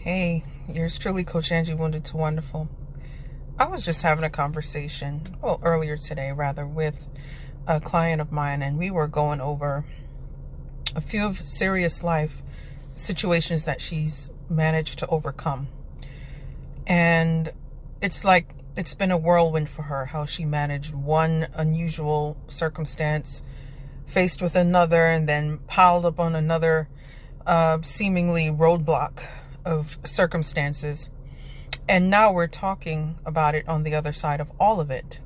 Hey, yours truly, Coach Angie, Wounded2Wonderful. I was just having a conversation, earlier today, rather, with a client of mine, and we were going over a few of serious life situations that she's managed to overcome. And it's like it's been a whirlwind for her, how she managed one unusual circumstance, faced with another, and then piled up on another seemingly roadblock of circumstances. And now we're talking about it on the other side of all of it.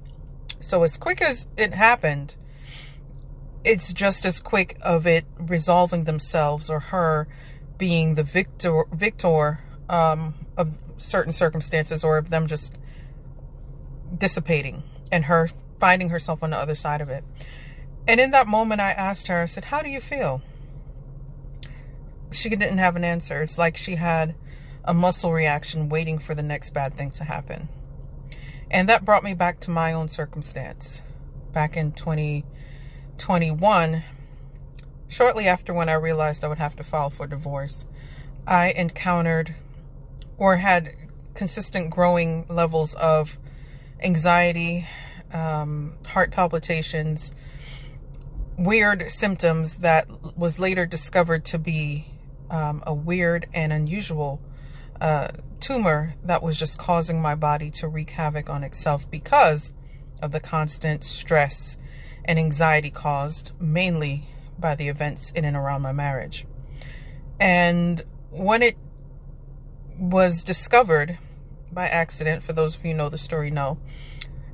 So as quick as it happened, it's just as quick of it resolving themselves, or her being the victor of certain circumstances, or of them just dissipating and her finding herself on the other side of it. And in that moment, I asked her, I said, how do you feel? She didn't have an answer. It's like she had a muscle reaction waiting for the next bad thing to happen. And that brought me back to my own circumstance. Back in 2021, shortly after when I realized I would have to file for divorce, I encountered or had consistent growing levels of anxiety, heart palpitations, weird symptoms that was later discovered to be a weird and unusual tumor that was just causing my body to wreak havoc on itself because of the constant stress and anxiety caused mainly by the events in and around my marriage. And when it was discovered by accident, for those of you who know the story know,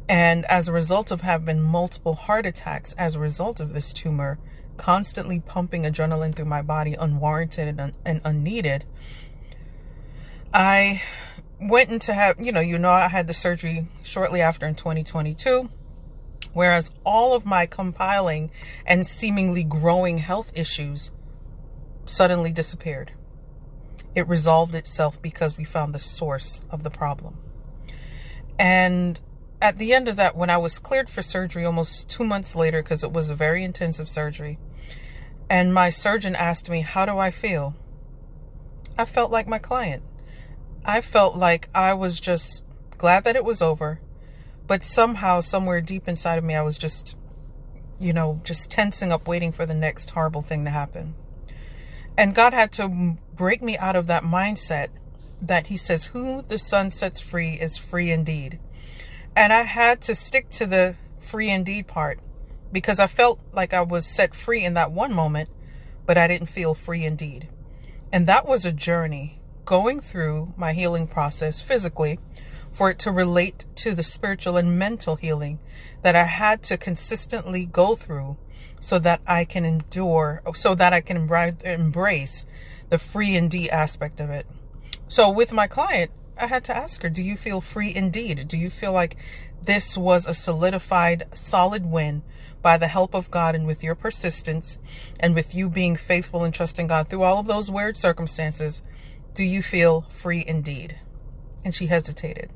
and as a result of having multiple heart attacks as a result of this tumor, constantly pumping adrenaline through my body, unwarranted and unneeded, I went into I had the surgery shortly after in 2022, whereas all of my compiling and seemingly growing health issues suddenly disappeared. It resolved itself because we found the source of the problem. And at the end of that, when I was cleared for surgery almost 2 months later, because it was a very intensive surgery, and my surgeon asked me, how do I feel? I felt like my client. I felt like I was just glad that it was over, but somehow, somewhere deep inside of me, I was just tensing up, waiting for the next horrible thing to happen. And God had to break me out of that mindset that He says, who the Son sets free is free indeed. And I had to stick to the free indeed part, because I felt like I was set free in that one moment, but I didn't feel free indeed. And that was a journey going through my healing process physically, for it to relate to the spiritual and mental healing that I had to consistently go through so that I can endure, so that I can embrace the free indeed aspect of it. So with my client, I had to ask her, do you feel free indeed? Do you feel like this was a solidified, solid win by the help of God, and with your persistence and with you being faithful and trusting God through all of those weird circumstances? Do you feel free indeed? And she hesitated.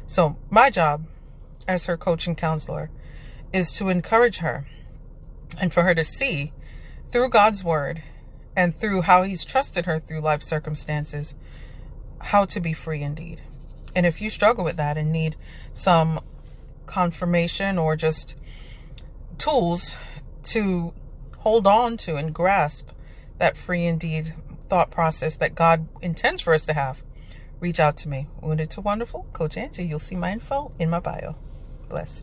So my job as her coach and counselor is to encourage her and for her to see through God's word and through how He's trusted her through life circumstances, how to be free indeed. And if you struggle with that and need some confirmation or just tools to hold on to and grasp that free indeed thought process that God intends for us to have, reach out to me. Wounded2Wonderful, Coach Angie. You'll see my info in my bio. Bless.